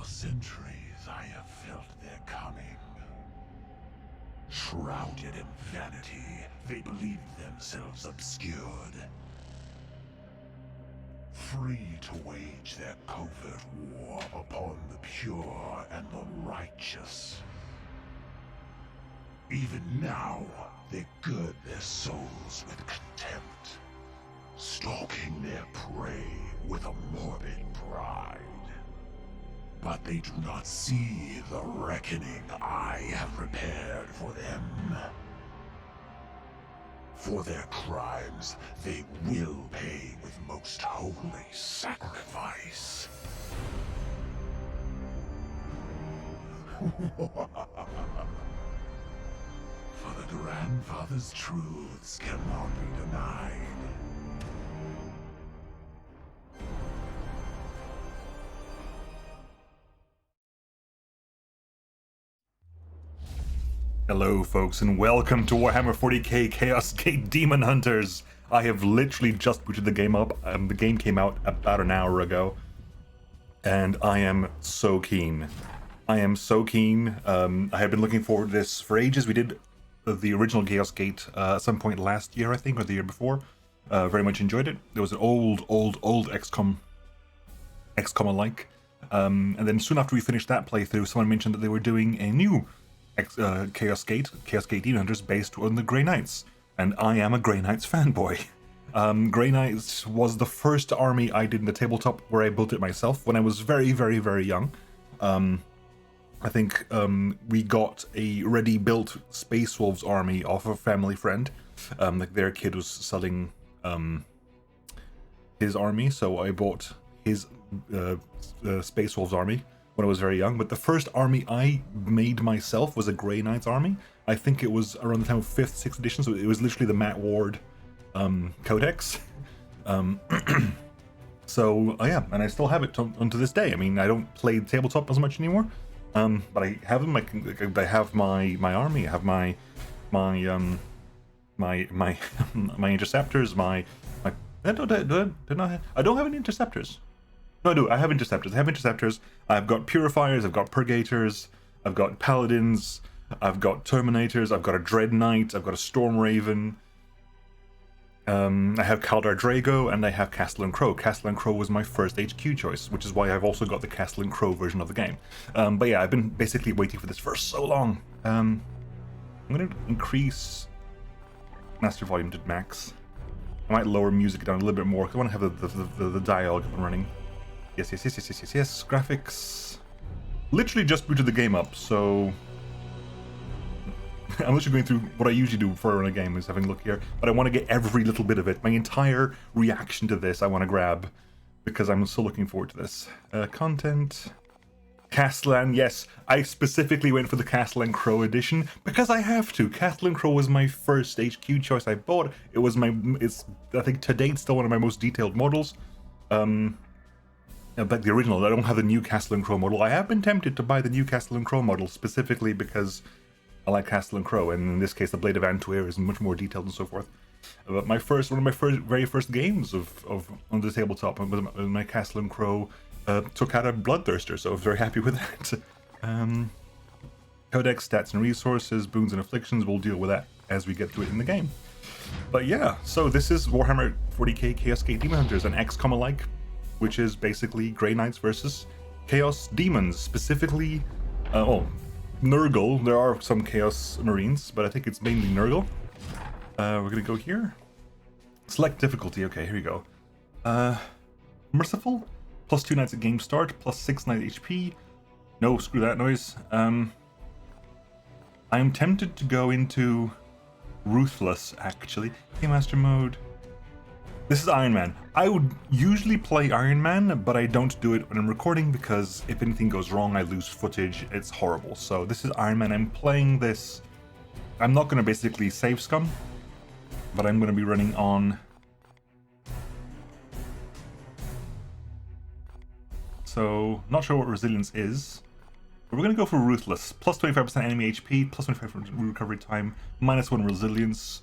For centuries I have felt their coming. Shrouded in vanity, they believe themselves obscured. Free to wage their covert war upon the pure and the righteous. Even now, they gird their souls with contempt, stalking their prey with a morbid pride. But they do not see the reckoning I have prepared for them. For their crimes, they will pay with most holy sacrifice. For the grandfather's truths cannot be denied. Hello folks, and welcome to Warhammer 40K Chaos Gate Daemonhunters. I have literally just booted the game up. The game came out about an hour ago, and I am so keen. I am so keen. I have been looking forward to this for ages. We did the original Chaos Gate at some point last year, I think, or the year before. Very much enjoyed it. There was an old XCOM alike. And then soon after we finished that playthrough, someone mentioned that they were doing a new Chaos Gate Daemonhunters based on the Grey Knights, and I am a Grey Knights fanboy. Grey Knights was the first army I did in the tabletop where I built it myself when I was very, very, very young. I think we got a ready-built Space Wolves army off a family friend. Like their kid was selling his army, so I bought his Space Wolves army when I was very young. But the first army I made myself was a Grey Knights army. I think it was around the time of 5th, 6th edition, so it was literally the Matt Ward codex. So yeah, and I still have it unto this day. I mean, I don't play tabletop as much anymore, but I have them. I have my army. I have my interceptors. I don't have any interceptors. No, I do. I have interceptors. I've got purifiers. I've got purgators. I've got paladins. I've got terminators. I've got a dread knight. I've got a storm raven. I have Kaldar Drago, and I have Castle and Crow. Castle and Crow was my first HQ choice, which is why I've also got the Castle and Crow version of the game. But yeah, I've been basically waiting for this for so long. I'm going to increase master volume to max. I might lower music down a little bit more because I want to have the dialogue up and running. Yes. Graphics. Literally just booted the game up, so I'm literally going through what I usually do for a game, is having a look here. But I want to get every little bit of it. My entire reaction to this I want to grab, because I'm so looking forward to this. Content. Castellan, yes. I specifically went for the Castle and Crow edition because I have to. Castle and Crow was my first HQ choice I bought. It's I think to date still one of my most detailed models. Like the original. I don't have the new Castle and Crow model. I have been tempted to buy the new Castle and Crow model specifically because I like Castle and Crow, and in this case the Blade of Antwer is much more detailed and so forth. But one of my very first games on the tabletop was my Castle and Crow took out a Bloodthirster, so I was very happy with that. Codex, stats and resources, boons and afflictions, we'll deal with that as we get to it in the game. But yeah, so this is Warhammer 40K Chaos Gate Daemonhunters, an XCOM alike, which is basically Grey Knights versus Chaos Demons, specifically, Nurgle. There are some Chaos Marines, but I think it's mainly Nurgle. We're gonna go here. Select difficulty, okay, here we go. Merciful, +2 knights at game start, +6 knight HP. No, screw that noise. I am tempted to go into Ruthless, actually. Master mode. This is Iron Man. I would usually play Iron Man, but I don't do it when I'm recording because if anything goes wrong, I lose footage. It's horrible. So this is Iron Man. I'm playing this. I'm not going to basically save scum, but I'm going to be running on. So not sure what resilience is, but we're going to go for Ruthless. +25% enemy HP, +25% recovery time, -1 resilience.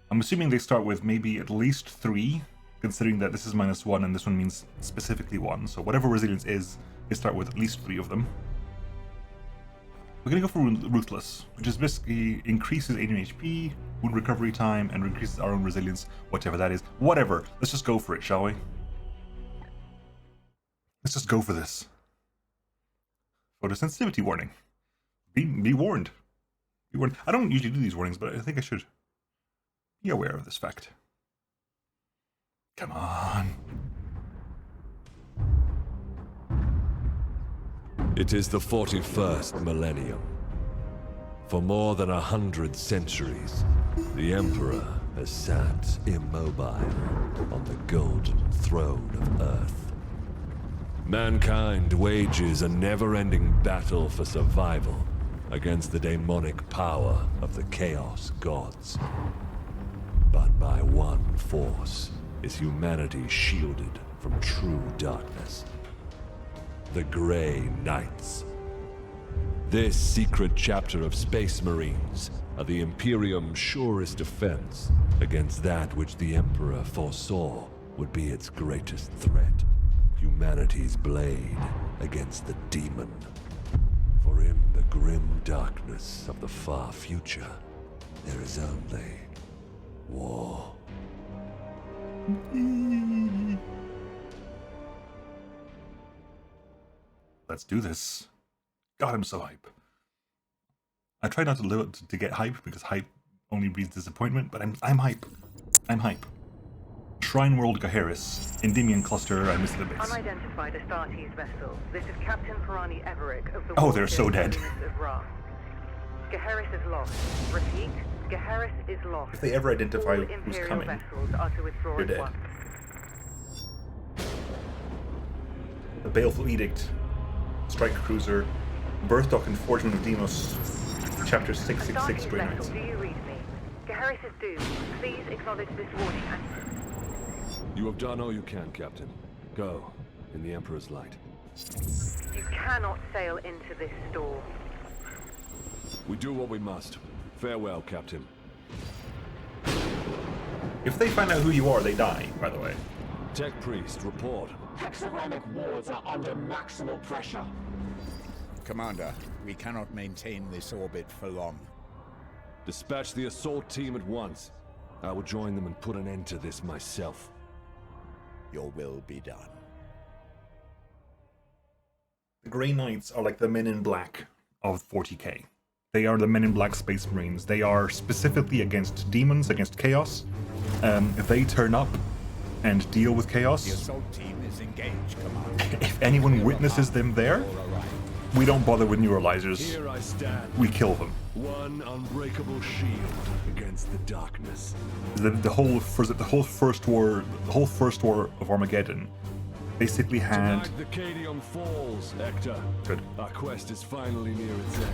I'm assuming they start with maybe at least 3, considering that this is -1 and this one means specifically 1. So whatever resilience is, They start with at least 3 of them. We're gonna go for Ruthless, which is basically increases alien HP, wound recovery time, and increases our own resilience, whatever that is. Whatever. Let's just go for it, shall we? Let's just go for this. Photosensitivity warning. Be warned. Be warned. I don't usually do these warnings, but I think I should be aware of this fact. Come on. It is the 41st millennium. For more than 100 centuries, the Emperor has sat immobile on the golden throne of Earth. Mankind wages a never-ending battle for survival against the demonic power of the Chaos Gods. But by one force is humanity shielded from true darkness. The Grey Knights. This secret chapter of Space Marines are the Imperium's surest defense against that which the Emperor foresaw would be its greatest threat. Humanity's blade against the demon. For in the grim darkness of the far future, there is only war. Let's do this. God, I'm so hype. I try not to get hype because hype only breeds disappointment, but I'm hype. I'm hype. Shrine World Gaheris, Endymion Cluster, I missed the bits. Unidentified Astartes vessel. This is Captain Pirani Everick of the Oh, they're so dead. Gaheris is lost. Repeat, Gaheris is lost. If they ever identify All who's Imperial coming, vessels are to withdraw you're at dead. once. The Baleful Edict, Strike Cruiser, Birth Dock and Forgement of Demos, Chapter 666, Astartes Grey vessel, Knights. do you read me? Gaheris is doomed. Please acknowledge this warning and... You have done all you can, Captain. Go, in the Emperor's light. You cannot sail into this storm. We do what we must. Farewell, Captain. If they find out who you are, they die, by the way. Tech Priest, report. Hexagramic wards are under maximal pressure. Commander, we cannot maintain this orbit for long. Dispatch the assault team at once. I will join them and put an end to this myself. Your will be done. The Grey Knights are like the Men in Black of 40k. They are the Men in Black Space Marines. They are specifically against demons, against chaos. If they turn up and deal with The chaos, assault team is engaged, Commander. if anyone witnesses them there, we don't bother with neuralizers. Here I stand. We kill them. One unbreakable shield against the darkness. The whole first war of Armageddon basically had Tonight the Cadium falls, Hector. good. Our quest is finally near its end.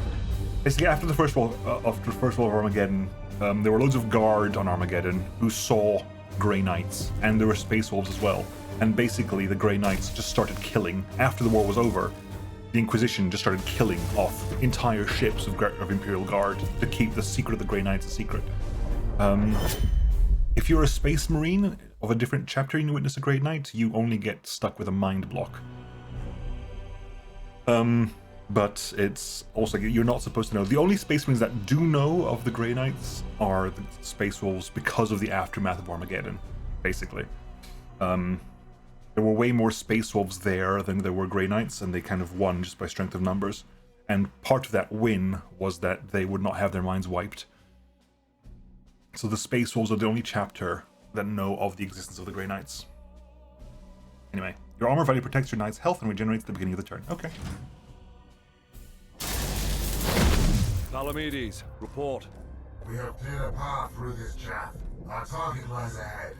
Basically, after the first war of Armageddon, there were loads of guard on Armageddon who saw Grey Knights, and there were Space Wolves as well. And basically, the Grey Knights just started killing. After the war was over, the Inquisition just started killing off entire ships of Imperial Guard to keep the secret of the Grey Knights a secret. If you're a Space Marine of a different chapter and you witness a Grey Knight, you only get stuck with a mind block. But it's also, you're not supposed to know. The only Space Marines that do know of the Grey Knights are the Space Wolves because of the aftermath of Armageddon, basically. There were way more Space Wolves there than there were Grey Knights, and they kind of won just by strength of numbers. And part of that win was that they would not have their minds wiped. So the Space Wolves are the only chapter that know of the existence of the Grey Knights. Anyway, your armor value protects your knight's health and regenerates at the beginning of the turn. Okay. Palamedes, report. We have cleared a path through this chaff. Our target lies ahead.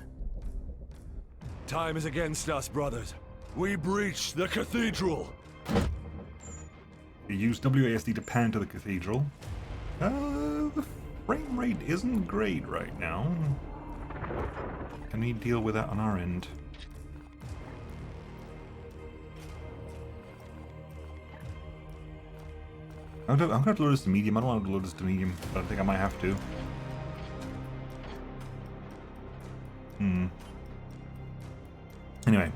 Time is against us, brothers. We breach the cathedral. You use WASD to pan to the cathedral. The frame rate isn't great right now. Can we deal with that on our end? I'm gonna have to load this to medium. I don't want to load this to medium, but I think I might have to. Anyway,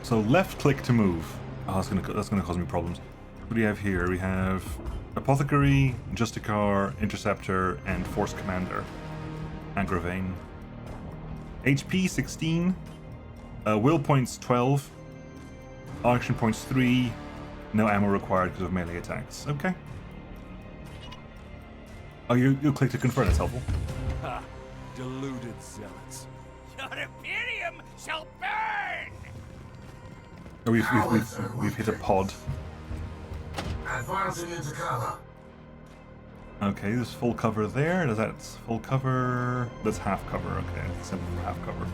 so left click to move. Oh, that's gonna cause me problems. What do we have here? We have Apothecary, Justicar, Interceptor, and Force Commander. Aggravain. HP 16. Will points 12. Action points 3. No ammo required because of melee attacks. Okay. Oh, you'll click to confirm. That's helpful. Ha! Deluded zealots. Your Imperium shall burn! Oh, we've hit a pod. Advancing into cover. Okay, there's full cover there. That's full cover. That's half cover. Okay, simple for half cover.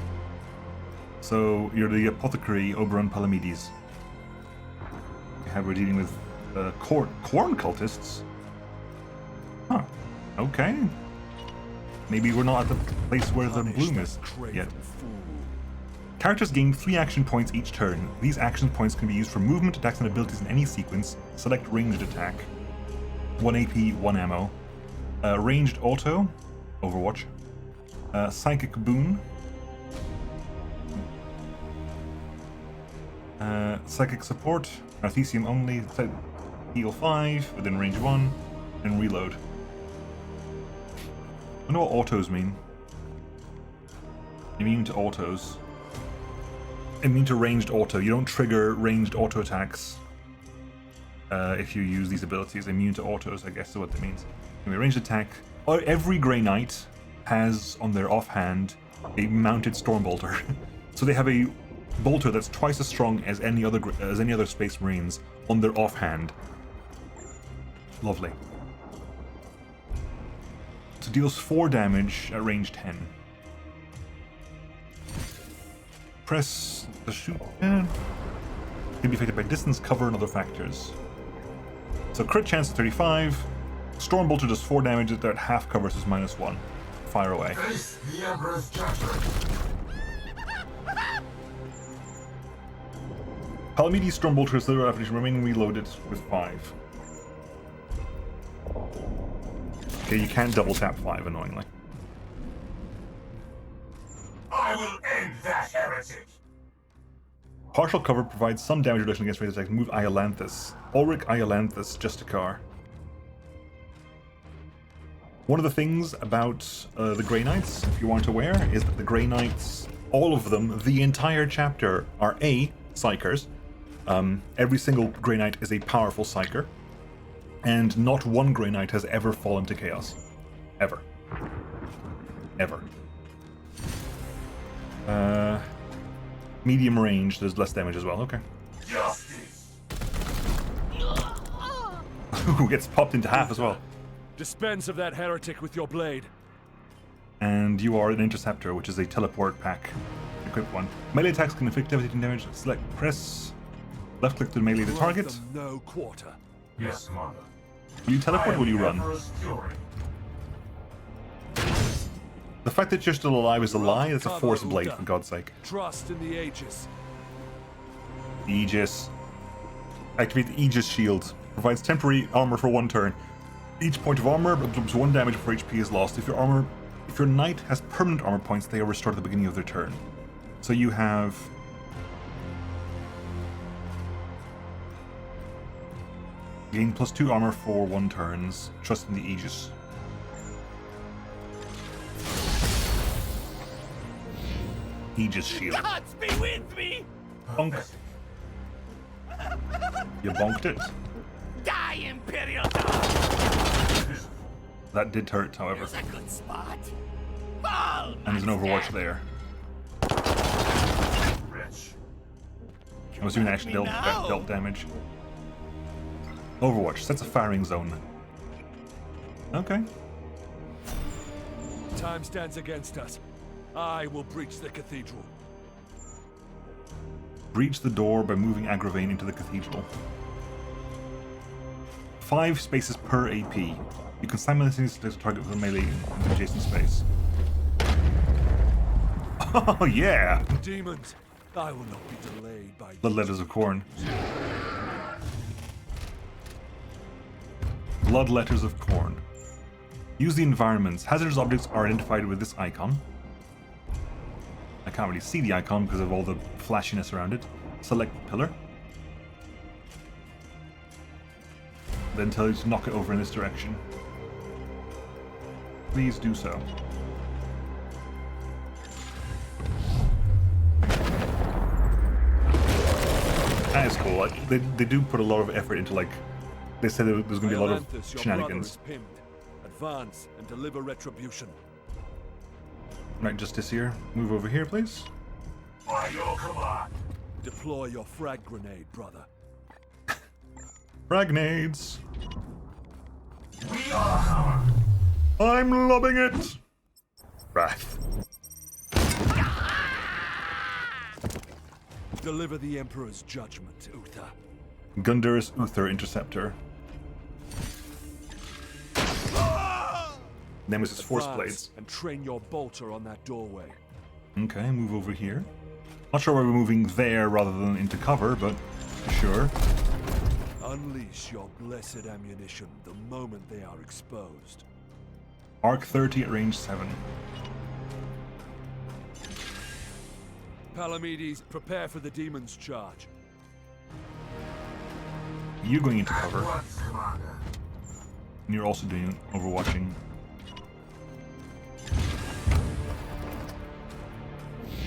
So you're the Apothecary, Oberon Palamedes. We're dealing with corn cultists. Huh. Okay. Maybe we're not at the place where the bloom is yet. Characters gain 3 action points each turn. These action points can be used for movement, attacks, and abilities in any sequence. Select ranged attack. 1 AP, 1 ammo. Ranged auto, Overwatch. Psychic boon. Psychic support, Arthesium only. Heal 5 within range 1, and reload. I wonder what autos mean. Immune to autos. Immune to ranged auto. You don't trigger ranged auto attacks if you use these abilities. Immune to autos, I guess is what that means. Anyway, ranged attack. Every Grey Knight has on their offhand a mounted Stormbolter. So they have a bolter that's twice as strong as any other Space Marines on their offhand. Lovely. So deals 4 damage at range 10. Press the shoot. Can be affected by distance, cover, and other factors. So crit chance 35. Stormbolter does 4 damage at half cover, so it's -1. Fire away. Face the Emperor's judgment. Palamedes Stormbolter is the after remaining reloaded with 5. Okay, you can't double tap 5, annoyingly. I will end that heretic. Partial cover provides some damage reduction against ranged attacks. Move Iolanthus. Ulrich Iolanthus, Justicar. One of the things about the Grey Knights, if you aren't aware, is that the Grey Knights, all of them, the entire chapter, are A, Psychers. Every single Grey Knight is a powerful Psyker. And not one Grey Knight has ever fallen to Chaos. Ever. Ever. Medium range, there's less damage as well, okay. Justice. Ooh, gets popped into half as well. Dispense of that heretic with your blade. And you are an Interceptor, which is a teleport pack. Equipped one. Melee attacks can inflict devastating damage. Select, press, left click to melee the target. Grant them no quarter. Yes, Commander. Will you teleport or will you run? Emperor's Fury. The fact that you're still alive is a lie. That's a Force Blade, for God's sake. Trust in the Aegis. Aegis. Activate the Aegis Shield. Provides temporary armor for 1 turn. Each point of armor absorbs 1 damage before HP is lost. If your knight has permanent armor points, they are restored at the beginning of their turn. So you have gain +2 armor for 1 turns. Trust in the Aegis. Aegis Shield. Gods be with me! Bonk. You bonked it. Die, Imperial dog! That did hurt, however. There's a good spot. Fall, And there's an Overwatch monster. there. Rich. I was doing actually dealt damage. Overwatch sets a firing zone. Okay. Time stands against us. I will breach the cathedral. Breach the door by moving Aggravain into the cathedral. 5 spaces per AP. You can simultaneously select a target with a melee in the adjacent space. Oh yeah! Demons, I will not be delayed by The letters of Khorne. Blood letters of Khorne. Use the environments. Hazardous objects are identified with this icon. I can't really see the icon because of all the flashiness around it. Select pillar. then tell you to knock it over in this direction. Please do so. That is cool. Like, they do put a lot of effort into, like, they said there's going to be a lot of shenanigans. Advance and deliver retribution. Right, Justice here. Move over here, please. By your command. Deploy your frag grenade, brother. Frag nades. We are power. I'm lobbing it. Wrath. Deliver the Emperor's judgment, Uther. Gundurus Uther Interceptor. Nemesis Force Advance Blades. and train your bolter on that doorway. Okay, move over here. Not sure why we're moving there rather than into cover, but sure. Unleash your blessed ammunition the moment they are exposed. Arc 30 at range 7. Palamedes, prepare for the demon's charge. You going into cover, Once, Commander. and you're also doing overwatching.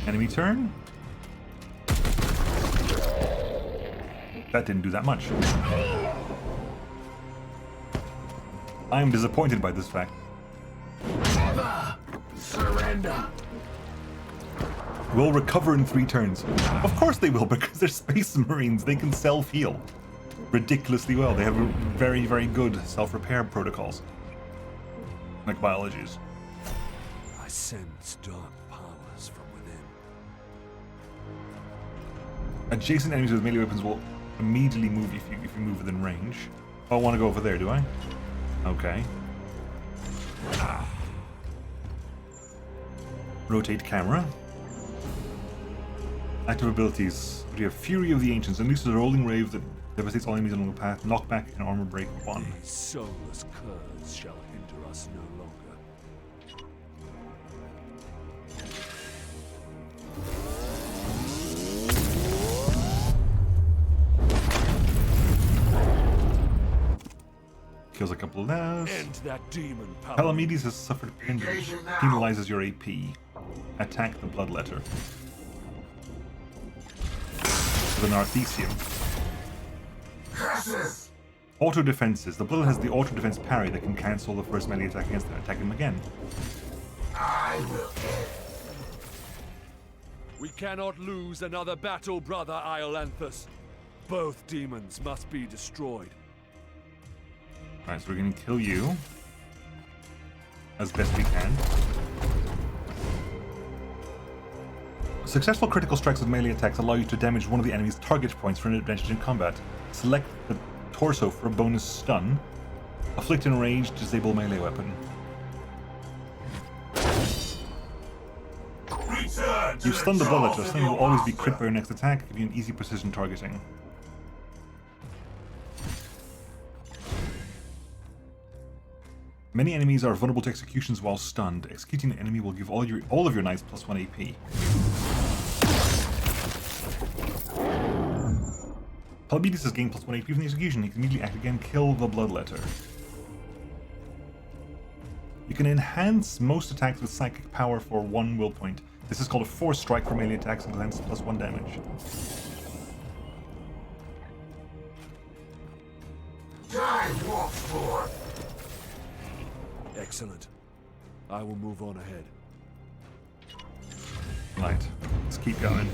Enemy turn. That didn't do that much. I am disappointed by this fact. Surrender. Will recover in 3 turns. Of course they will, because they're Space Marines. They can self-heal ridiculously well. They have very, very good self-repair protocols. Like biologies. I sense dark powers from within. Adjacent enemies with melee weapons will immediately move if you move within range. Oh, I want to go over there, do I? Okay. Rotate camera. Active abilities. We have Fury of the Ancients. Unleashes a rolling wave that devastates all enemies along the path. Knockback and armor break 1. These soulless curs shall hinder us no longer. Kills a couple of those. End that demon, Palamedes has suffered pain that penalizes your AP. Attack the Bloodletter. With an Arthesium. Curses. Auto defenses. The Blood has the auto defense parry that can cancel the first melee attack against it and attack him again. I will end. We cannot lose another battle, brother Iolanthus. Both demons must be destroyed. Alright, so we're gonna kill you. As best we can. Successful critical strikes with melee attacks allow you to damage one of the enemy's target points for an advantage in combat. Select the torso for a bonus stun. Afflict enraged, disable melee weapon. Return to You stun the jaws Bloodletter, of stun will your always be master. crit by your next attack, give you an easy precision targeting. Many enemies are vulnerable to executions while stunned. Executing an enemy will give all of your knights plus 1 AP. Palamedes has gained plus 1 AP from the execution. He can immediately act again, kill the Bloodletter. You can enhance most attacks with psychic power for 1 will point. This is called a force strike for melee attacks and grants plus 1 damage. Time walks forth. Excellent. I will move on ahead. Right, let's keep going.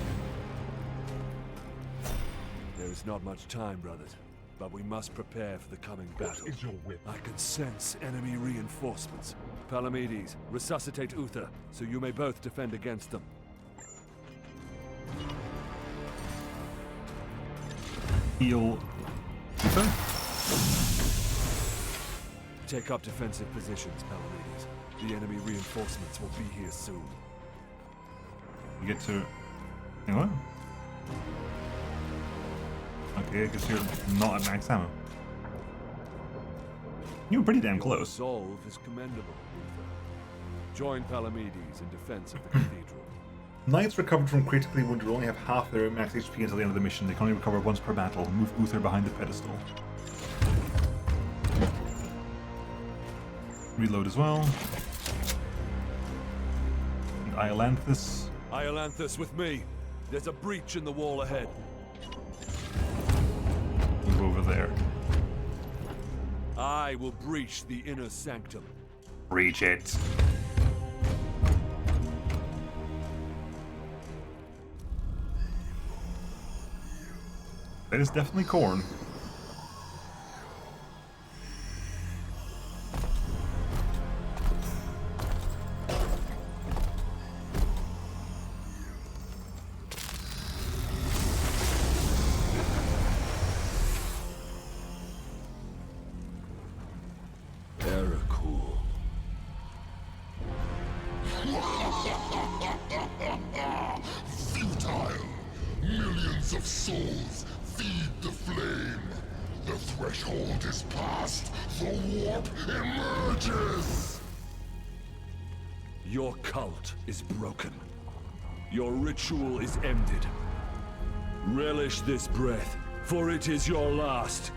There is not much time, brothers, but we must prepare for the coming battle. Is your whip? I can sense enemy reinforcements. Palamedes, resuscitate Uther, so you may both defend against them. Heal. Uther? Take up defensive positions, Palamedes. The enemy reinforcements will be here soon. You get to... Hang on. Okay, I guess you're not at max ammo. You were pretty damn Your close. resolve is commendable, Uther. Join Palamedes in defense of the cathedral. Knights recovered from critically wounded will only have half their max HP until the end of the mission. They can only recover once per battle. Move Uther behind the pedestal. Reload as well. And Iolanthus. Iolanthus with me. There's a breach in the wall ahead. Move over there. I will breach the inner sanctum. Breach it. That is definitely corn. Futile! Millions of souls feed the flame. The threshold is passed. The warp emerges! Your cult is broken. Your ritual is ended. Relish this breath, for it is your last.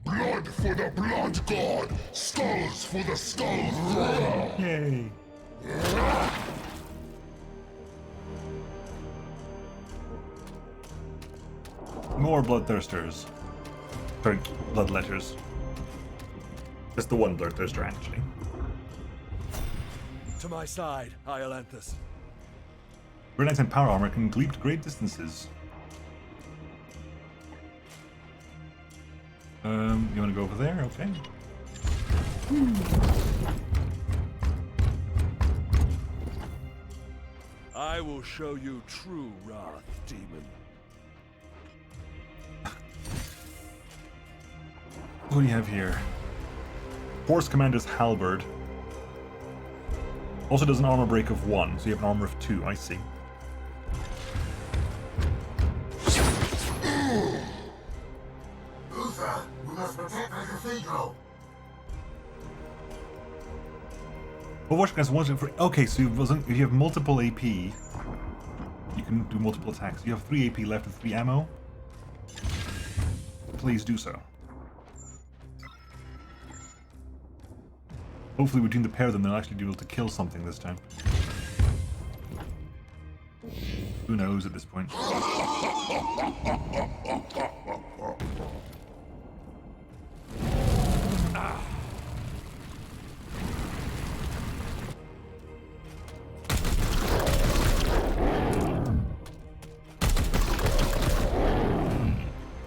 Blood for the blood god! Skulls for the skull thrower! Yay. More bloodthirsters. Sorry, bloodletters. Just the one bloodthirster, actually. To my side, Iolanthus. Grenades and power armor can leap to great distances. You want to go over there? Okay. I will show you true wrath, demon. What do you have here? Force Commander's Halberd. Also does an armor break of 1, so you have an armor of 2, I see. Uther, we must protect the cathedral! Overwatch against one for. Okay, so if you have multiple AP, you can do multiple attacks. You have 3 AP left with 3 ammo. Please do so. Hopefully, between the pair of them, they'll actually be able to kill something this time. Who knows at this point?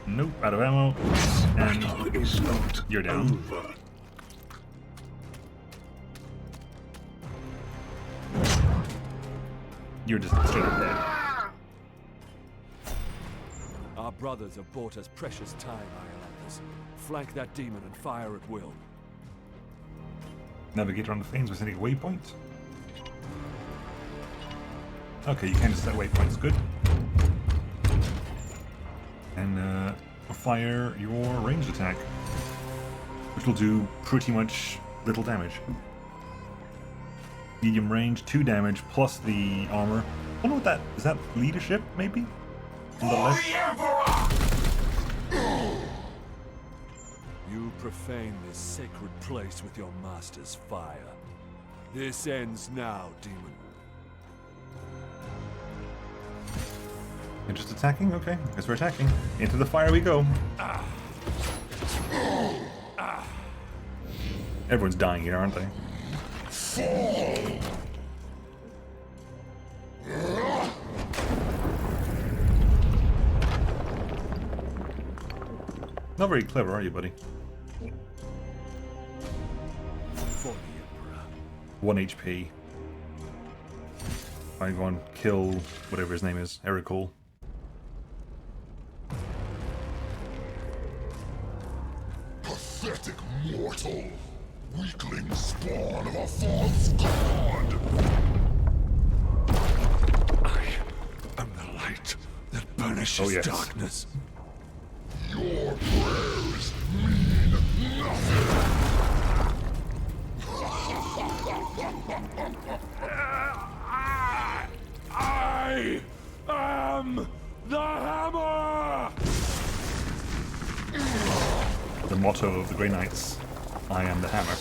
Nope, out of ammo. And Is not you're down. over. You're just straight up dead. Our brothers have bought us precious time, Iolanthus. Flank that demon and fire at will. Navigate around the flames with any waypoint. Okay, you can just set waypoints. Good. And fire your ranged attack, which will do pretty much little damage. Medium range, 2 damage plus the armor. I don't know what that is. That leadership, maybe? On the left. You profane this sacred place with your master's fire. This ends now, demon. You're just attacking? Okay, guess we're attacking. Into the fire we go. Everyone's dying here, aren't they? Not very clever, are you, buddy? For the Emperor. 1 HP. I go and kill whatever his name is, Ericol. Pathetic mortal! Weakling spawn of a false god! I am the light that burnishes Oh, yes. darkness. Your prayers mean nothing! I am the hammer! The motto of the Grey Knights, I am the hammer.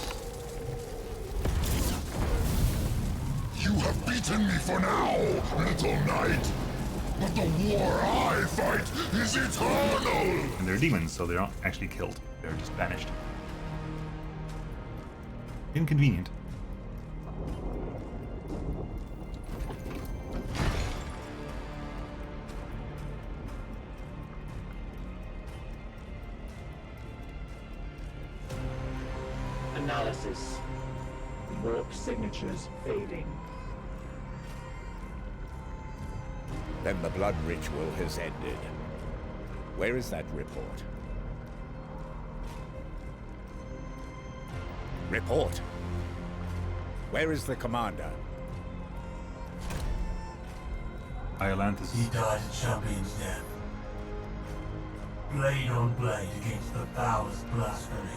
You have beaten me for now, little knight. But the war I fight is eternal! And they're demons, so they're not actually killed. They're just banished. Inconvenient. Analysis. Warp signatures fading. Then the blood ritual has ended. Where is that report? Report! Where is the commander? Iolanthus. He died a champion's death. Blade on blade against the foulest blasphemy.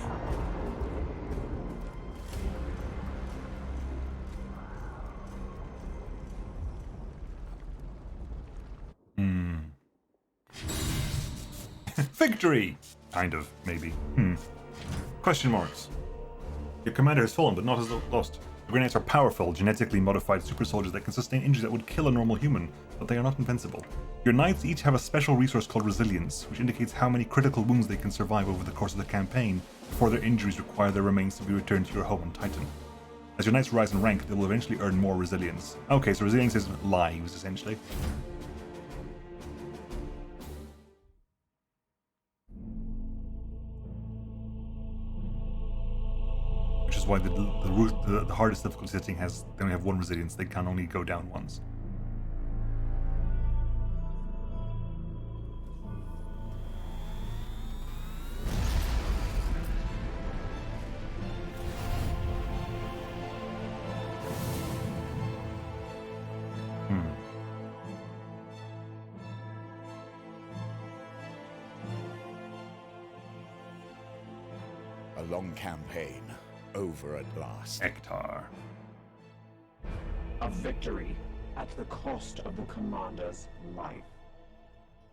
Victory! Kind of, maybe. Question marks. Your commander has fallen, but not as lost. The Grey Knights are powerful, genetically modified super soldiers that can sustain injuries that would kill a normal human, but they are not invincible. Your knights each have a special resource called resilience, which indicates how many critical wounds they can survive over the course of the campaign before their injuries require their remains to be returned to your home on Titan. As your knights rise in rank, they will eventually earn more resilience. Okay, so resilience is lives, essentially. Which is why the hardest difficulty setting has, they only have one resilience, they can only go down once. A long campaign, over at last. Ektar. A victory at the cost of the commander's life.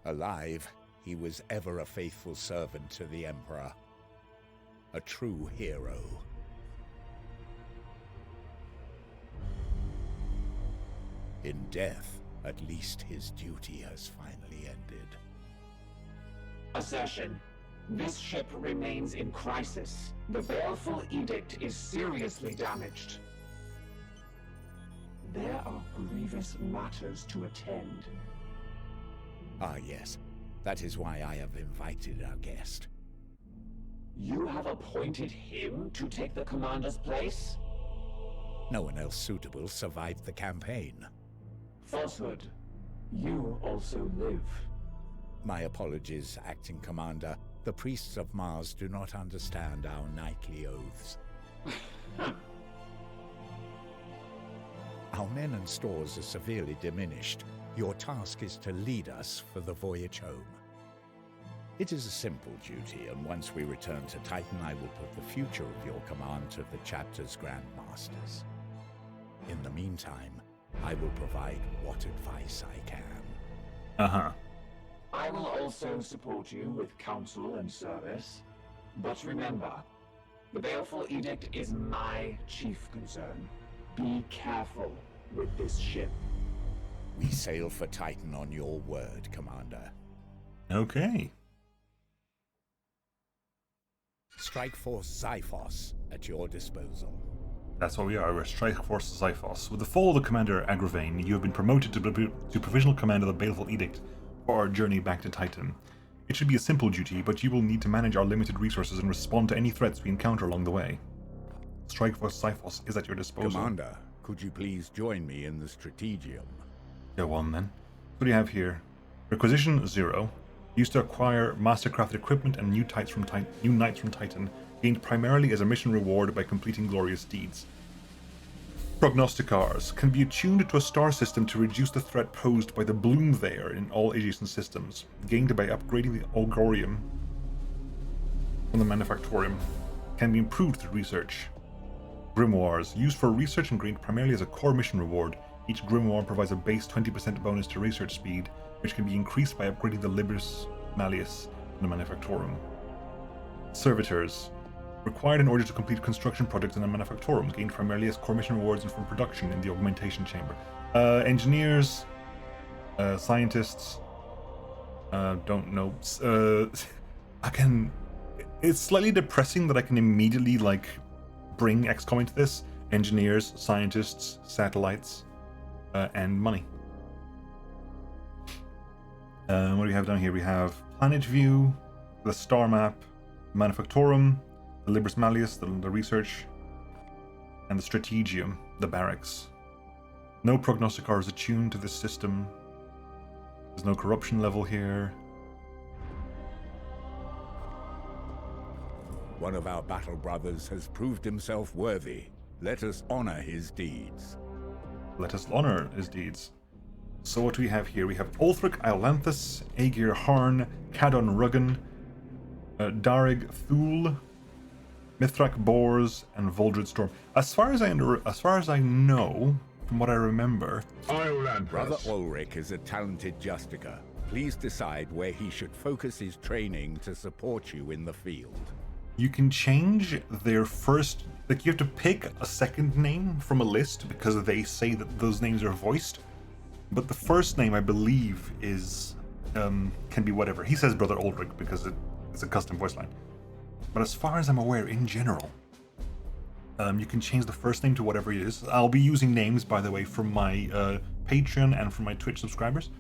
Alive, he was ever a faithful servant to the Emperor. A true hero. In death, at least his duty has finally ended. Assertion. This ship remains in crisis. The baleful edict is seriously damaged. There are grievous matters to attend. Ah, yes. That is why I have invited our guest. You have appointed him to take the commander's place? No one else suitable survived the campaign. Falsehood. You also live. My apologies, Acting Commander. The priests of Mars do not understand our knightly oaths. Our men and stores are severely diminished. Your task is to lead us for the voyage home. It is a simple duty, and once we return to Titan, I will put the future of your command to the chapter's grandmasters. In the meantime, I will provide what advice I can. Uh-huh. I will also support you with counsel and service. But remember, the baleful edict is my chief concern. Be careful with this ship. We sail for Titan on your word, Commander. Okay. Strike Force Xiphos at your disposal. That's what we are. We're Strike Force Xiphos. With the fall of the Commander Agravain, you have been promoted to Provisional Command of the Baleful Edict for our journey back to Titan. It should be a simple duty, but you will need to manage our limited resources and respond to any threats we encounter along the way. Strike Force Xiphos is at your disposal. Commander, could you please join me in the Strategium? Go on then. What do you have here? Requisition 0. Used to acquire mastercrafted equipment and new knights from Titan, gained primarily as a mission reward by completing glorious deeds. Prognosticars can be attuned to a star system to reduce the threat posed by the bloom there in all adjacent systems, gained by upgrading the Augurium from the Manufactorium. Can be improved through research. Grimoires, used for research and gained primarily as a core mission reward. Each grimoire provides a base 20% bonus to research speed, which can be increased by upgrading the Libris Malleus from the Manufactorium. Servitors. Required in order to complete construction projects in a manufactorum, gained primarily as core mission rewards and from production in the augmentation chamber. Engineers, scientists, don't know. It's slightly depressing that I can immediately like bring XCOM into this. Engineers, scientists, satellites, and money. What do we have down here? We have Planet View, the Star Map, Manufactorum, the Libris Malleus, the research, and the Strategium, the barracks. No prognosticar is attuned to this system. There's no corruption level here. One of our battle brothers has proved himself worthy. Let us honor his deeds. Let us honor his deeds. So what do we have here? We have Ulthric Iolanthus, Aegir Harn, Cadon Ruggan, Darig Thul, Mithrak Bors, and Voldred Storm. As far as I know, from what I remember, Brother Ulrich is a talented justicer. Please decide where he should focus his training to support you in the field. you can change their first, like you have to pick a second name from a list because they say that those names are voiced. But the first name, I believe, is can be whatever. He says Brother Ulrich because it's a custom voice line. But as far as I'm aware, in general, you can change the first name to whatever it is. I'll be using names, by the way, from my Patreon and from my Twitch subscribers.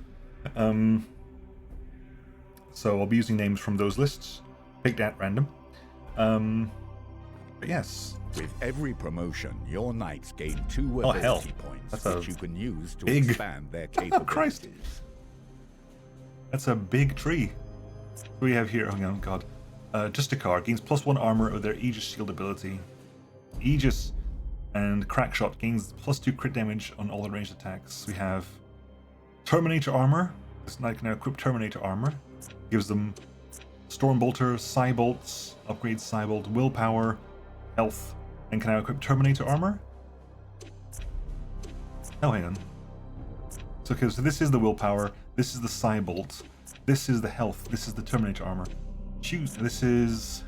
So I'll be using names from those lists, picked at random. But yes. With every promotion, your knights gain 2 ability points, which you can use to expand their capabilities. Oh, Christ. That's a big tree. What do we have here? Oh, God. Justicar gains +1 armor of their Aegis shield ability. Aegis and Crackshot gains +2 crit damage on all the ranged attacks. We have Terminator armor. This knight can now equip Terminator armor. Gives them Stormbolter, Psybolts, upgrades Psybolt, Willpower, Health, and can now equip Terminator armor. Oh, hang on. So, okay, so this is the Willpower, this is the Psybolt, this is the Health, this is the Terminator armor. Choose. This is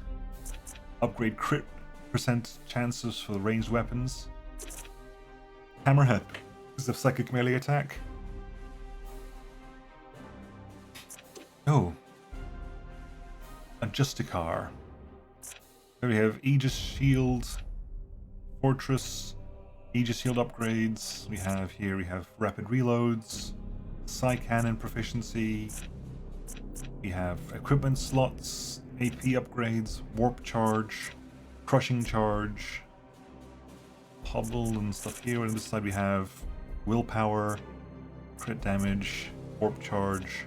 upgrade crit % chances for the ranged weapons. Hammerhead. This is a psychic melee attack. Oh. A Justicar. There we have Aegis Shield, Fortress, Aegis Shield upgrades. We have rapid reloads, Psy Cannon proficiency. We have equipment slots, AP upgrades, Warp Charge, Crushing Charge, Hobble and stuff here. And on this side we have Willpower, Crit Damage, Warp Charge.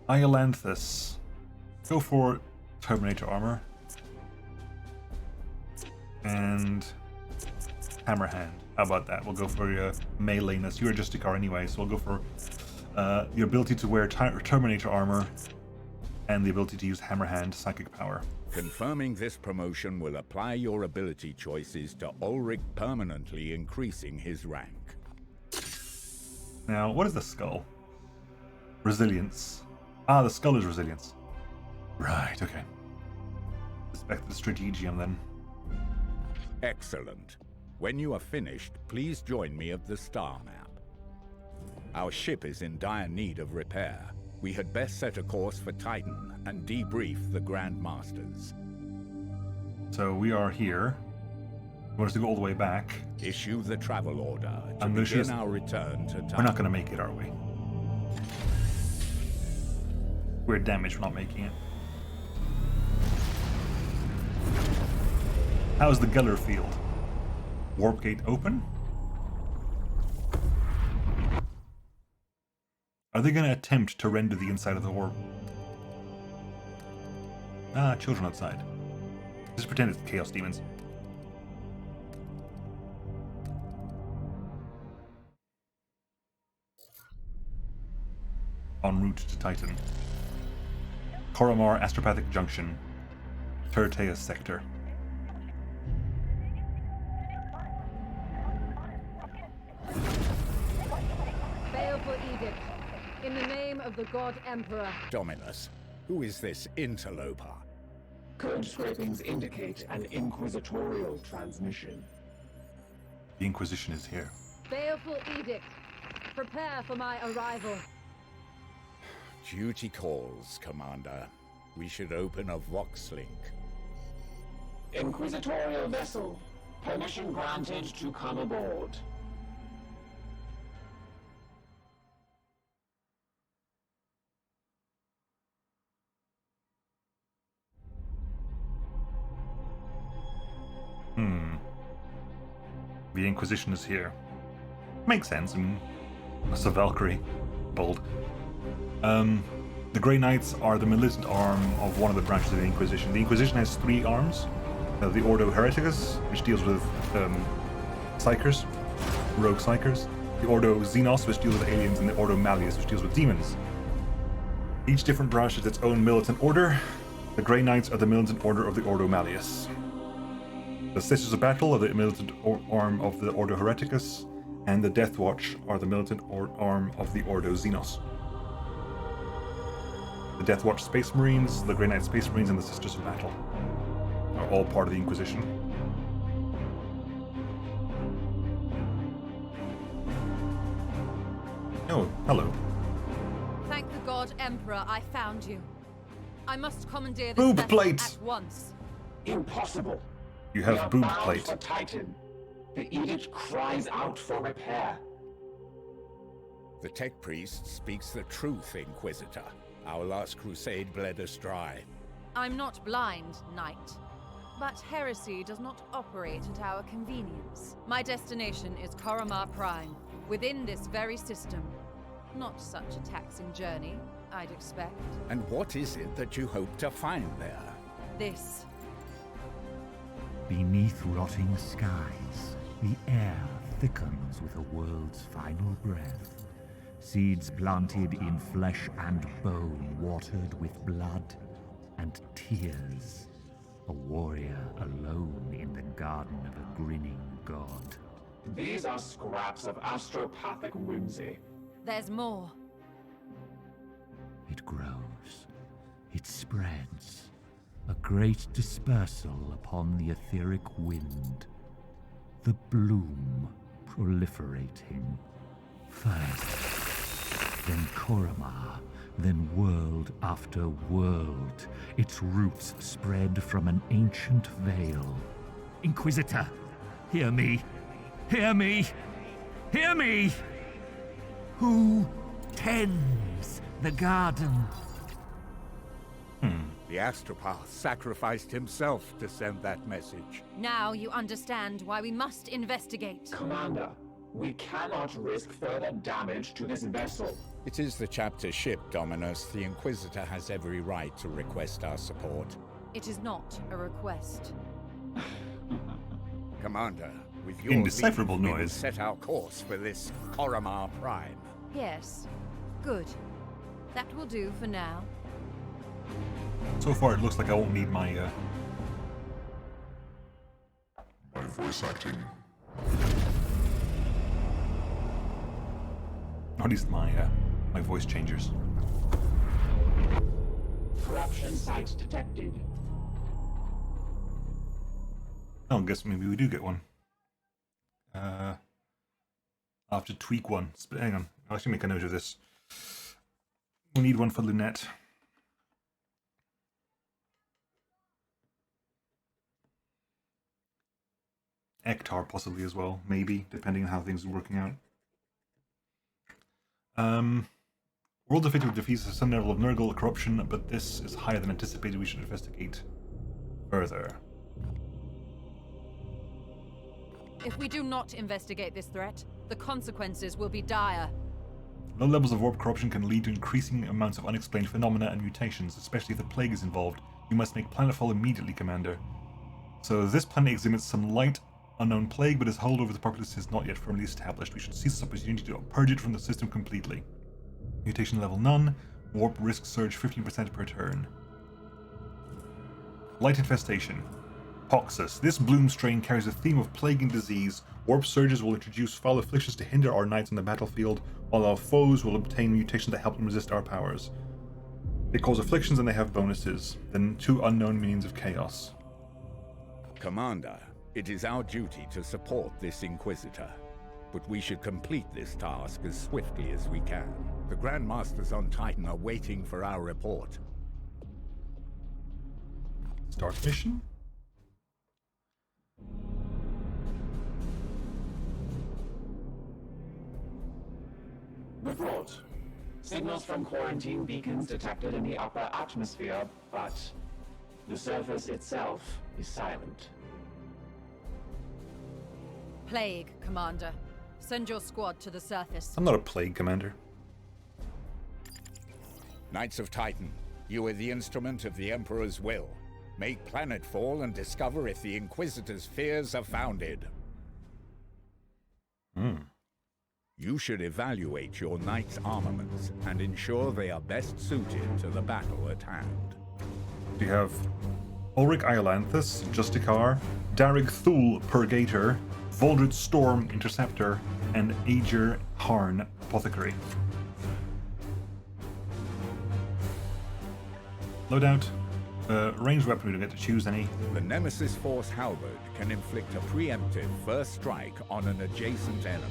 Iolanthus. Go for Terminator armor. And Hammerhand. How about that? We'll go for your meleeness. You're a Justicar anyway, so we'll go for your ability to wear Terminator armor and the ability to use Hammerhand psychic power. Confirming this promotion will apply your ability choices to Ulrich, permanently increasing his rank. Now, what is the skull? Resilience. Ah, the skull is resilience. Right, okay. Let's back to the Strategium then. Excellent. When you are finished, please join me at the star map. Our ship is in dire need of repair. We had best set a course for Titan and debrief the Grand Masters. So we are here. You want us to go all the way back? Issue the travel order to begin our return to Titan. We're not going to make it, are we? We're damaged for not making it. How's the Geller field? Warp gate open? Are they going to attempt to render the inside of the warp? Ah, children outside. Just pretend it's Chaos Demons. En route to Titan. Koromar Astropathic Junction. Terteus Sector. Baleful edict. In the name of the God Emperor. Dominus, Who is this interloper? Code scrapings indicate an inquisitorial transmission. The Inquisition is here. Baleful edict. Prepare for my arrival. Duty calls, Commander. We should open a Vox link. Inquisitorial vessel. Permission granted to come aboard. The Inquisition is here. Makes sense. I mean, that's a Valkyrie. Bold. The Grey Knights are the militant arm of one of the branches of the Inquisition. The Inquisition has 3 arms. The Ordo Hereticus, which deals with Psychers, rogue Psychers. The Ordo Xenos, which deals with aliens, and the Ordo Malleus, which deals with demons. Each different branch has its own militant order. The Grey Knights are the militant order of the Ordo Malleus. The Sisters of Battle are the militant arm of the Ordo Hereticus, and the Death Watch are the militant arm of the Ordo Xenos. The Death Watch Space Marines, the Grey Knight Space Marines, and the Sisters of Battle are all part of the Inquisition. Oh, hello. Thank the God Emperor I found you. I must commandeer this Boob vessel plate! at once. Impossible. You We have are boob bound plate. for Titan. The edict cries out for repair. The Tech Priest speaks the truth, Inquisitor. Our last crusade bled us dry. I'm not blind, Knight. But heresy does not operate at our convenience. My destination is Koromar Prime, within this very system. Not such a taxing journey, I'd expect. And what is it that you hope to find there? This. Beneath rotting skies, the air thickens with a world's final breath. Seeds planted in flesh and bone, watered with blood and tears. A warrior alone in the garden of a grinning god. These are scraps of astropathic whimsy. There's more. It grows. It spreads. A great dispersal upon the etheric wind. The bloom proliferating. First, then Koromar, then world after world. Its roots spread from an ancient veil. Inquisitor, hear me! Hear me! Hear me! Who tends the garden? The Astropath sacrificed himself to send that message. Now you understand why we must investigate. Commander, we cannot risk further damage to this vessel. It is the chapter ship, Dominus. The Inquisitor has every right to request our support. It is not a request. Commander, with your Indecipherable leave, we will noise. set our course for this Koromar Prime. Yes. Good. That will do for now. So far, it looks like I won't need my My voice acting. at least my voice changers. Corruption site detected. Oh, I guess maybe we do get one. I'll have to tweak one. Hang on, I'll actually make a note of this. We'll need one for Lunette. Ektar possibly as well, maybe, depending on how things are working out. World defeated defeats a some level of Nurgle corruption, but this is higher than anticipated. We should investigate further. If we do not investigate this threat, the consequences will be dire. Low levels of warp corruption can lead to increasing amounts of unexplained phenomena and mutations, especially if the plague is involved. You must make planetfall immediately, Commander. So this planet exhibits some light, unknown plague, but its hold over the populace is not yet firmly established. We should seize this opportunity to purge it from the system completely. Mutation level none. Warp risk surge 15% per turn. Light infestation. Poxus. This bloom strain carries a theme of plague and disease. Warp surges will introduce foul afflictions to hinder our knights on the battlefield, while our foes will obtain mutations that help them resist our powers. They cause afflictions and they have bonuses. Then 2 unknown means of chaos. Commander, it is our duty to support this Inquisitor, but we should complete this task as swiftly as we can. The Grandmasters on Titan are waiting for our report. Start mission? Report. Signals from quarantine beacons detected in the upper atmosphere, but the surface itself is silent. Plague, Commander. Send your squad to the surface. I'm not a plague commander. Knights of Titan, you are the instrument of the Emperor's will. Make planetfall and discover if the Inquisitor's fears are founded. You should evaluate your knight's armaments and ensure they are best suited to the battle at hand. We have Ulrich Iolanthus, Justicar, Darig Thul, Purgator, Voldred Storm, Interceptor, and Aegir Harn, Apothecary. Loadout. Ranged weapon, we don't get to choose any. The Nemesis Force Halberd can inflict a preemptive first strike on an adjacent enemy.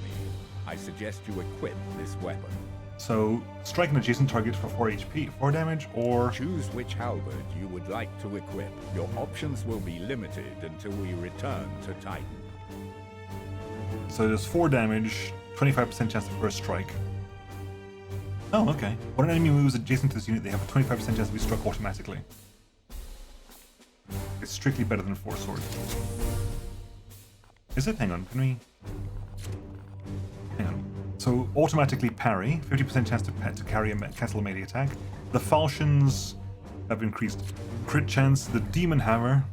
I suggest you equip this weapon. So, strike an adjacent target for 4 HP, 4 damage, or... Choose which halberd you would like to equip. Your options will be limited until we return to Titan. So there's 4 damage, 25% chance of first strike. Oh, okay. When an enemy moves adjacent to this unit, they have a 25% chance to be struck automatically. It's strictly better than 4 swords. Is it? Hang on, can we... Hang on. So, automatically parry, 50% chance to carry and cancel a melee attack. The falchions have increased crit chance. The demon hammer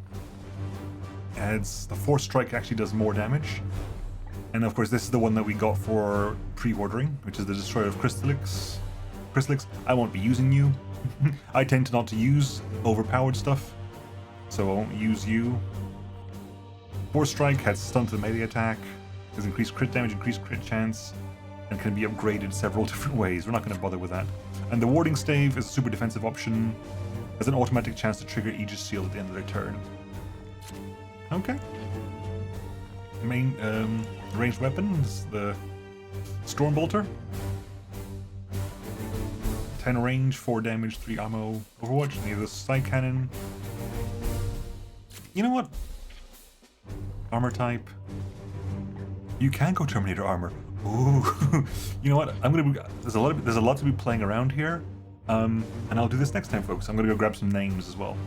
adds... The 4th strike actually does more damage. And of course, this is the one that we got for pre-ordering, which is the Destroyer of Crystallix. I won't be using you. I tend to not to use overpowered stuff, so I won't use you. 4th strike has stun to the melee attack, has increased crit damage, increased crit chance, and can be upgraded several different ways. We're not going to bother with that. And the Warding Stave is a super defensive option, has an automatic chance to trigger Aegis Shield at the end of their turn. Okay. Main ranged weapons, the Stormbolter. 10 range, 4 damage, 3 ammo. Overwatch, and the Side Cannon. You know what? Armor type. You can go Terminator armor. Ooh. You know what? I'm gonna. There's a lot to be playing around here. And I'll do this next time, folks. I'm gonna go grab some names as well.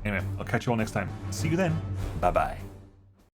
Anyway, I'll catch you all next time. See you then. Bye bye.